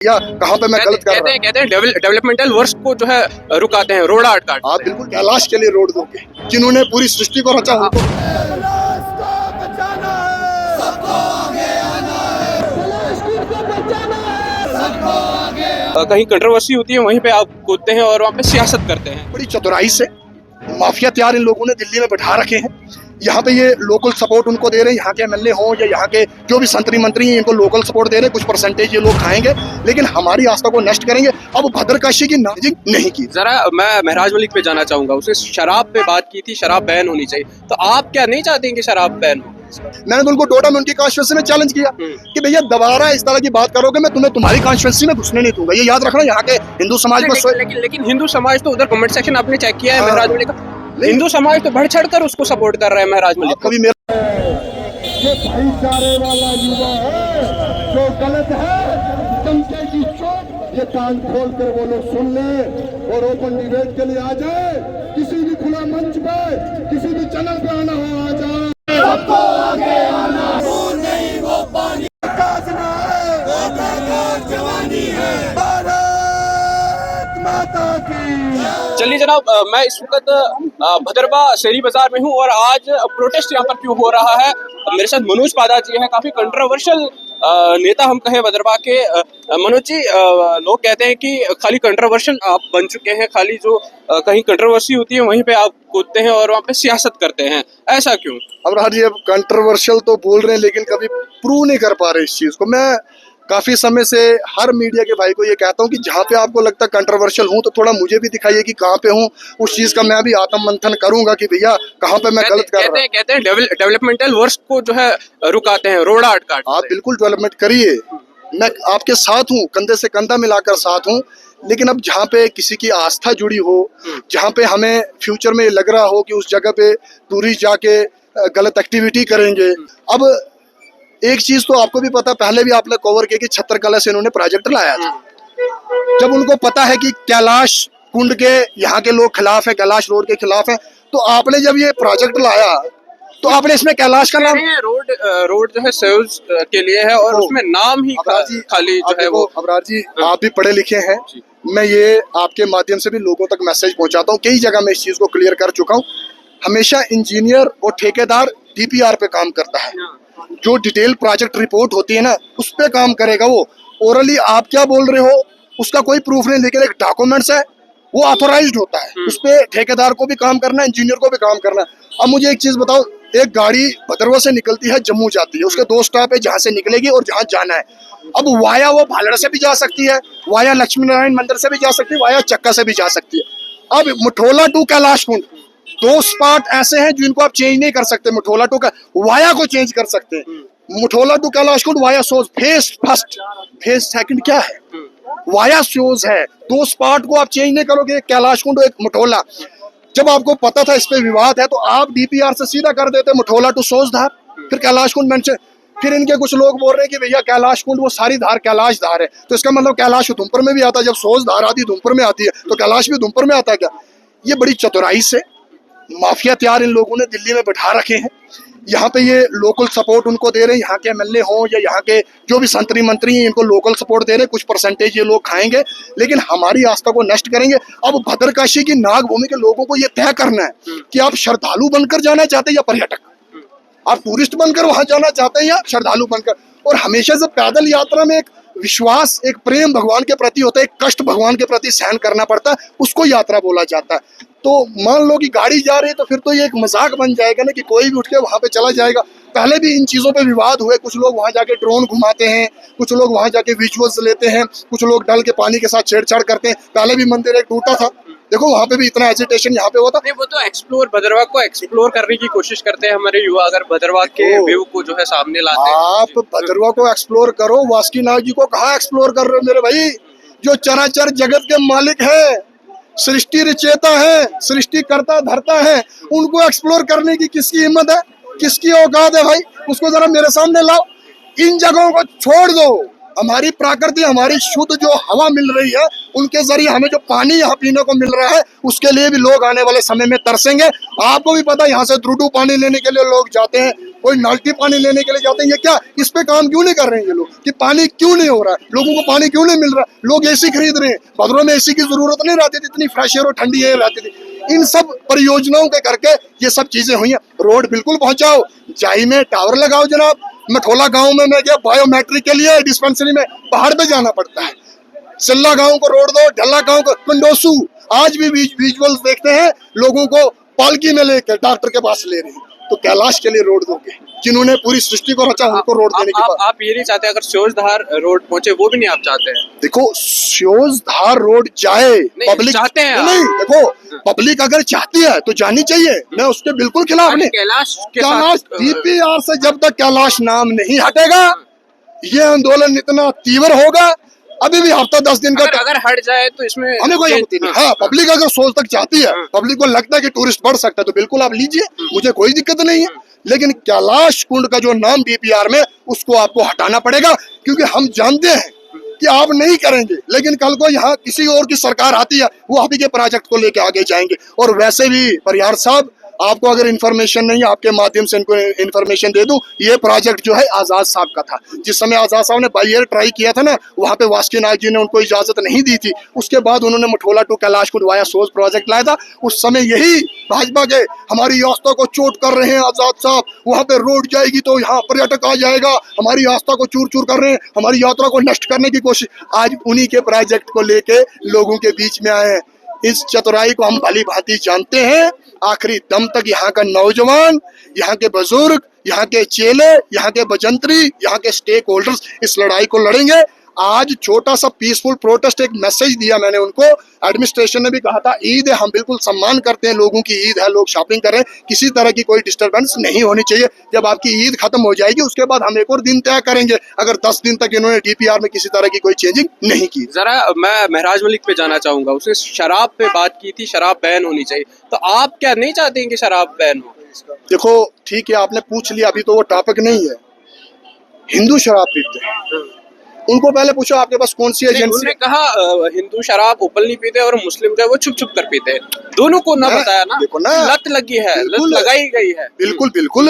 या कहाँ पे मैं गलत कर रहा हूँ। कहते हैं डेवलपमेंटल वर्क को जो है रुकाते हैं, रोड आर्ट काट। आप बिल्कुल कैलाश के लिए रोड दोगे, जिन्होंने पूरी सृष्टि को रचा उनको। कहीं कंट्रोवर्सी होती है वहीं पे आप कूदते हैं और वहाँ पे सियासत करते हैं। बड़ी चतुराई से माफिया तैयार इन लोगों ने दिल्ली में बैठा रखे हैं। यहाँ पे ये लोकल सपोर्ट उनको दे रहे हैं, यहाँ के एमएलए हों या यहाँ के जो भी संतरी मंत्री हैं, इनको लोकल सपोर्ट दे रहे हैं। कुछ परसेंटेज ये लोग खाएंगे, लेकिन हमारी आस्था को नष्ट करेंगे। अब भद्रकाशी की नाजिक नहीं की। जरा मैं महराज मलिक पे जाना चाहूंगा, उसने शराब पे बात की थी, शराब बैन होनी चाहिए, तो आप क्या नहीं चाहते हैं कि शराब बैन हो? मैंने तो उनको डोडा में उनकी कॉन्स्टिट्यूंसी में चैलेंज किया कि भैया दोबारा इस तरह की बात करोगे मैं तुम्हें तुम्हारी कॉन्स्टिट्यूंसी में घुसने नहीं दूंगा। ये याद रखना, यहाँ के हिंदू समाज को। लेकिन हिंदू समाज तो उधर कमेंट सेक्शन आपने चेक किया है महराज मलिक का, हिंदू समाज तो बढ़ चढ़ कर उसको सपोर्ट कर रहा है महराज मलिक। कभी मेरा ये भाईचारे वाला युवा है, जो गलत है चमचे की चोट ये कान खोल कर वो लोग सुन ले और ओपन डिबेट के लिए आ जाए। किसी भी खुला मंच पे, किसी भी चैनल पे आना हो आ जाए। सबको आगे आना, वो नहीं वो पानी काटना है, वो जवानी है, भारत माता की। चलिए जनाब, मैं इस वक्त भदरवा शेरी बाजार में हूँ और आज प्रोटेस्ट यहाँ पर क्यों हो रहा है। मेरे साथ मनोज पादा जी हैं, काफी कंट्रोवर्शियल नेता हम कहें भदरवा के। मनोज जी, लोग कहते हैं कि खाली कंट्रोवर्शियल आप बन चुके हैं, खाली जो कहीं कंट्रोवर्सी होती है वहीं पे आप कूदते हैं और वहाँ पे सियासत करते हैं, ऐसा क्यों? अब राज जी, अब कंट्रोवर्शियल तो बोल रहे हैं लेकिन कभी प्रूव नहीं कर पा रहे इस चीज को। मैं काफी समय से हर मीडिया के भाई को ये कहता हूँ कि जहाँ पे आपको लगता है कंट्रोवर्शियल हूँ तो थोड़ा मुझे भी दिखाइए कि कहाँ पे हूँ। उस चीज का मैं भी आत्म मंथन करूंगा कि भैया कहाँ पे मैं गलत कर रहा हूँ। कहते हैं डेवलपमेंटल वर्क को जो है रुकाते हैं, रोड आर्ट काट। आप बिल्कुल डेवलपमेंट करिए, मैं आपके साथ हूँ, कंधे से कंधा मिलाकर साथ हूँ। लेकिन अब जहाँ पे किसी की आस्था जुड़ी हो, जहाँ पे हमें फ्यूचर में लग रहा हो कि उस जगह पे टूरिस्ट जाके गलत एक्टिविटी करेंगे। अब एक चीज तो आपको भी पता, पहले भी आपने कवर किया कि छत्तरकला से इन्होंने प्रोजेक्ट लाया था। जब उनको पता है कि कैलाश कुंड के यहाँ के लोग खिलाफ है, कैलाश रोड के खिलाफ है, तो आपने जब ये प्रोजेक्ट लाया तो आपने इसमें कैलाश का नाम रोड जो है सेव्स के लिए है और उसमें नाम ही खाली जो है वो। अबरार जी, आप भी पढ़े लिखे हैं, मैं ये आपके माध्यम से भी लोगों तक मैसेज पहुंचाता हूँ। कई जगह मैं इस चीज को क्लियर कर चुका हूँ। हमेशा इंजीनियर और ठेकेदार डीपीआर पे काम करता है, जो डिटेल प्रोजेक्ट रिपोर्ट होती है ना उस पे काम करेगा वो। ओरली आप क्या बोल रहे हो उसका कोई प्रूफ नहीं, लेकिन एक डॉक्यूमेंट्स है वो ऑथोराइज्ड होता है, उस पे ठेकेदार को भी काम करना है, इंजीनियर को भी काम करना है। अब मुझे एक चीज बताओ, एक गाड़ी भदरवा से निकलती है, जम्मू जाती है, उसके 2 स्टॉप है जहाँ से निकलेगी और जहाँ जाना है। अब वाया वो भालड़ से भी जा सकती है, वाया लक्ष्मी नारायण मंदिर से भी जा सकती है, वाया चक्का से भी जा सकती है। अब मठोला टू कैलाश कुंड 2 स्पॉट ऐसे हैं जिनको आप चेंज नहीं कर सकते। मठोला टू का वाया को चेंज कर सकते हैं, मठोला टू कैलाश कुंड वाया सोज फेस फर्स्ट, फेस सेकंड क्या है, वाया सोज है। 2 स्पॉट को आप चेंज नहीं करोगे, कैलाश कुंड एक मठोला। जब आपको पता था इस पे विवाद है तो आप डीपीआर से सीधा कर देते मठोला टू सोज धार, फिर कैलाश कुंड मेंशन। फिर इनके कुछ लोग बोल रहे हैं कि भैया कैलाश कुंड वो सारी धार कैलाश धार है, तो इसका मतलब कैलाश उधमपुर में भी आता है। जब सोज धार आती उधमपुर में आती है तो कैलाश भी उधमपुर में आता है क्या? ये बड़ी चतुराई से माफिया तैयार इन लोगों ने दिल्ली में बैठा रखे हैं। यहाँ पे ये लोकल सपोर्ट उनको दे रहे हैं, यहाँ के एमएलए हों या यहाँ के जो भी संतरी मंत्री हैं, इनको लोकल सपोर्ट दे रहे हैं। कुछ परसेंटेज ये लोग खाएंगे, लेकिन हमारी आस्था को नष्ट करेंगे। अब भद्रकाशी की नागभूमि के लोगों को ये तय करना है कि आप श्रद्धालु बनकर जाना चाहते हैं या पर्यटक, आप टूरिस्ट बनकर वहां जाना चाहते हैं या श्रद्धालु बनकर। और हमेशा से पैदल यात्रा में एक विश्वास, एक प्रेम भगवान के प्रति होता है, एक कष्ट भगवान के प्रति सहन करना पड़ता है, उसको यात्रा बोला जाता है। तो मान लो कि गाड़ी जा रही है तो फिर तो ये एक मजाक बन जाएगा ना कि कोई भी उठ के वहां पे चला जाएगा। पहले भी इन चीजों पे विवाद हुए, कुछ लोग वहां जाके ड्रोन घुमाते हैं, कुछ लोग वहां जाके विजुअल्स लेते हैं, कुछ लोग डल के पानी के साथ छेड़छाड़ करते हैं। पहले भी मंदिर एक टूटा था, देखो वहां पे भी इतना एजिटेशन यहाँ पे हुआ था। नहीं, वो तो एक्सप्लोर, भदरवा को एक्सप्लोर करने की कोशिश करते हैं हमारे युवा, अगर भदरवा के व्यू को जो है सामने लाते हैं। आप भदरवा को एक्सप्लोर करो, वासुकीनाथ जी को कहाँ एक्सप्लोर कर रहे हो मेरे भाई? जो चराचर जगत के मालिक है, सृष्टि रचेता है, सृष्टि करता धरता है, उनको एक्सप्लोर करने की किसकी हिम्मत है, किसकी औकात है भाई? उसको जरा मेरे सामने लाओ। इन जगहों को छोड़ दो, हमारी प्रकृति, हमारी शुद्ध जो हवा मिल रही है, उनके जरिए हमें जो पानी यहाँ पीने को मिल रहा है, उसके लिए भी लोग आने वाले समय में तरसेंगे। आपको भी पता है यहाँ से द्रुडू पानी लेने के लिए लोग जाते हैं, कोई नलकी पानी लेने के लिए जाते हैं। ये क्या, इस पे काम क्यों नहीं कर रहे हैं ये लोग कि पानी क्यों नहीं हो रहा है, लोगों को पानी क्यों नहीं मिल रहा है? लोग एसी खरीद रहे हैं, भद्रों में एसी की जरूरत नहीं रहती थी, इतनी फ्रेश एयर और ठंडी एयर रहती थी। इन सब परियोजनाओं के करके ये सब चीजें हुई हैं। रोड बिल्कुल पहुंचाओ, जाई में टावर लगाओ जनाब। मठोला गांव में मैं गया बायोमेट्रिक के लिए, डिस्पेंसरी में पहाड़ पे जाना पड़ता है। सिल्ला गांव को रोड दो, ढल्ला गांव को, कंडोसू आज भी विजुअल्स देखते हैं, लोगों को पालकी में लेकर डॉक्टर के पास ले रहे हैं। तो कैलाश के लिए रोड दोगे, जिन्होंने पूरी सृष्टि को रचा, उनको रोड देने की बात। आप ये नहीं चाहते अगर स्योजधार रोड पहुंचे, वो भी नहीं आप चाहते हैं? देखो, स्योजधार रोड जाए, पब्लिक चाहते हैं नहीं, देखो पब्लिक अगर चाहती है तो जानी चाहिए, मैं उसके बिल्कुल खिलाफ नहीं। कैलाश डीपीआर से जब तक कैलाश नाम नहीं हटेगा, ये आंदोलन इतना तीव्र होगा। अभी भी हफ्ता 10 दिन का अगर हट जाए तो इसमें हमें कोई आपत्ति नहीं। हाँ, पब्लिक अगर सोच तक चाहती है, पब्लिक को लगता है कि टूरिस्ट बढ़ सकता है, तो बिल्कुल आप लीजिए, मुझे कोई दिक्कत नहीं है। लेकिन कैलाश कुंड का जो नाम डीपीआर में, उसको आपको हटाना पड़ेगा, क्योंकि हम जानते हैं कि आप नहीं करेंगे, लेकिन कल को यहाँ किसी और की सरकार आती है, वो आप ही के प्रोजेक्ट को लेके आगे जाएंगे। और वैसे भी परिहार साहब, आपको अगर इन्फॉर्मेशन नहीं है, आपके माध्यम से इनको इन्फॉर्मेशन दे दूं, ये प्रोजेक्ट जो है आजाद साहब का था। जिस समय आजाद साहब ने बाई एयर ट्राई किया था ना, वहाँ पे वासुकी नाग जी ने उनको इजाजत नहीं दी थी। उसके बाद उन्होंने मठोला टू कैलाश कुंड वाया सोच प्रोजेक्ट लाया था। उस समय यही भाजपा के हमारी आस्था को चोट कर रहे हैं आजाद साहब, वहाँ पे रोड जाएगी तो यहाँ पर्यटक आ जाएगा, हमारी आस्था को चूर चूर कर रहे हैं, हमारी यात्रा को नष्ट करने की कोशिश। आज उन्हीं के प्रोजेक्ट को लेके लोगों के बीच में आए हैं। इस चतुराई को हम भली भांति जानते हैं। आखिरी दम तक यहाँ का नौजवान, यहाँ के बुजुर्ग, यहाँ के चेले, यहाँ के बजंतरी, यहाँ के स्टेक होल्डर्स इस लड़ाई को लड़ेंगे। आज छोटा सा पीसफुल प्रोटेस्ट, एक मैसेज दिया मैंने उनको। एडमिनिस्ट्रेशन ने भी कहा था ईद है, हम बिल्कुल सम्मान करते हैं, लोगों की ईद है, लोग शॉपिंग करें, किसी तरह की कोई डिस्टरबेंस नहीं होनी चाहिए। जब आपकी ईद खत्म हो जाएगी, उसके बाद हम एक और दिन तय करेंगे, अगर 10 दिन तक इन्होंने डीपीआर में किसी तरह की कोई चेंजिंग नहीं की। जरा मैं महराज मलिक पे जाना चाहूंगा, उसने शराब पे बात की थी, शराब बैन होनी चाहिए, तो आप क्या नहीं चाहते हैं कि शराब बैन हो? देखो ठीक है, आपने पूछ लिया, अभी तो वो टॉपिक नहीं है। हिंदू शराब पीते हैं, उनको पहले पूछो आपके पास कौन सी एजेंसी। उन्होंने कहा हिंदू शराब ओपन नहीं पीते और मुस्लिम जो है वो छुप छुप कर पीते हैं, दोनों को ना बताया ना। देखो ना, लत लगी है, लत लगाई गई है। बिल्कुल बिल्कुल,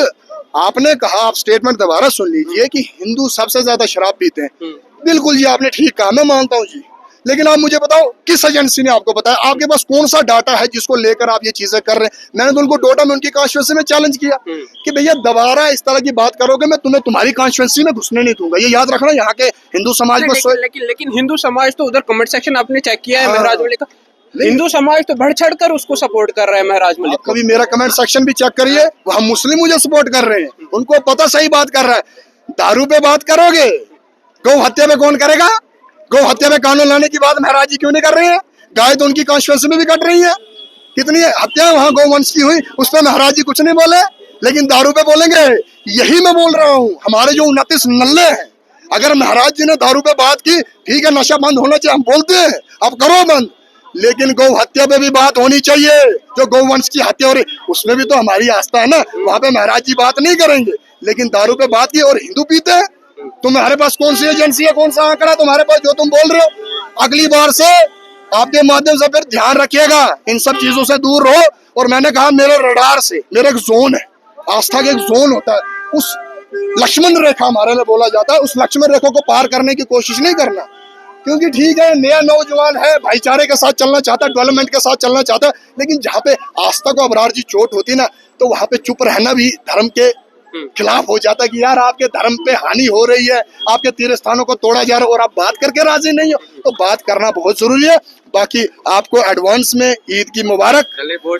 आपने कहा, आप स्टेटमेंट दोबारा सुन लीजिए कि हिंदू सबसे ज्यादा शराब पीते हैं। बिल्कुल जी, आपने ठीक कहा, मैं मानता हूँ जी। लेकिन आप मुझे बताओ, किस एजेंसी ने आपको बताया? आपके पास कौन सा डाटा है जिसको लेकर आप ये चीजें कर रहे हैं? मैंने तो उनको डोटा में उनकी कॉन्स्टिट्यूएंसी में चैलेंज किया कि भैया दोबारा इस तरह की बात करोगे, मैं तुम्हें तुम्हारी कॉन्स्टिट्यूएंसी में घुसने नहीं दूंगा। ये याद रखना, यहाँ के हिंदू समाज को। लेकिन हिंदू समाज तो उधर कमेंट सेक्शन आपने चेक किया है महराज मलिक का, हिंदू समाज तो बढ़ चढ़ कर उसको सपोर्ट कर रहे हैं महराज मलिक। कभी मेरा कमेंट सेक्शन भी चेक करिए, वहां मुस्लिम मुझे सपोर्ट कर रहे हैं, उनको पता सही बात कर रहा है। दारू पे बात करोगे, गौ हत्या पे कौन करेगा? गौ हत्या पे कानून लाने की बात महाराज जी क्यों नहीं कर रहे हैं? गाय तो उनकी कॉन्स्टिट्यूएंसी में भी कट रही है, कितनी हत्या वहां गौवंश की हुई, उस पर महाराज जी कुछ नहीं बोले, लेकिन दारू पे बोलेंगे। यही मैं बोल रहा हूँ, हमारे जो 29 नल्ले हैं, अगर महाराज जी ने दारू पे बात की, ठीक है नशा बंद होना चाहिए, हम बोलते हैं, अब करो बंद, लेकिन गौ हत्या पे भी बात होनी चाहिए। जो गौवंश की हत्या हो रही, उसमें भी तो हमारी आस्था है ना, वहां पे महाराज जी बात नहीं करेंगे, लेकिन दारू पे बात की और हिंदू पीते हैं। तुम्हारे पास कौन सी एजेंसी है, कौन सा आंकड़ा तुम्हारे पास जो तुम बोल रहे हो? अगली बार से आपके माध्यम से फिर ध्यान रखिएगा, इन सब चीजों से दूर रहो। और मैंने कहा, मेरे रडार से, मेरा एक जोन है, आस्था का एक जोन होता है, उस लक्ष्मण रेखा हमारे लिए बोला जाता है, उस लक्ष्मण रेखा को पार करने की कोशिश नहीं करना। क्योंकि ठीक है, नया नौजवान है, भाईचारे के साथ चलना चाहता है, डेवलपमेंट के साथ चलना चाहता है, लेकिन जहाँ पे आस्था को अबरार जी चोट होती ना, तो वहां पे चुप रहना भी धर्म के खिलाफ हो जाता है कि यार आपके धर्म पे हानि हो रही है, आपके तीर्थ स्थानों को तोड़ा जा रहा है और आप बात करके राजी नहीं हो। तो बात करना बहुत जरूरी है। बाकी आपको एडवांस में ईद की मुबारक।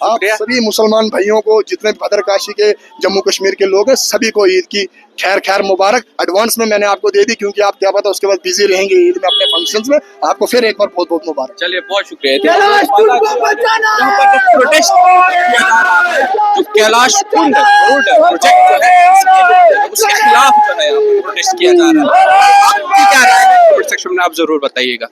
आप सभी मुसलमान भाइयों को, जितने भद्रकाशी के, जम्मू कश्मीर के लोग हैं, सभी को ईद की खैर खैर मुबारक। एडवांस में मैंने आपको दे दी, क्योंकि आप क्या पता उसके बाद बिजी रहेंगे ईद में अपने फंक्शंस में। आपको फिर एक बार बहुत बहुत मुबारक। चलिए, बहुत शुक्रिया। यहाँ पर जो प्रोटेस्ट किया जा रहा है, जो कैलाश कुंड रोड प्रोजेक्ट जो है, उसके खिलाफ जो है यहाँ पर प्रोटेस्ट किया जा रहा है, आपकी क्या राय है कमेंट सेक्शन में आप जरूर बताइएगा।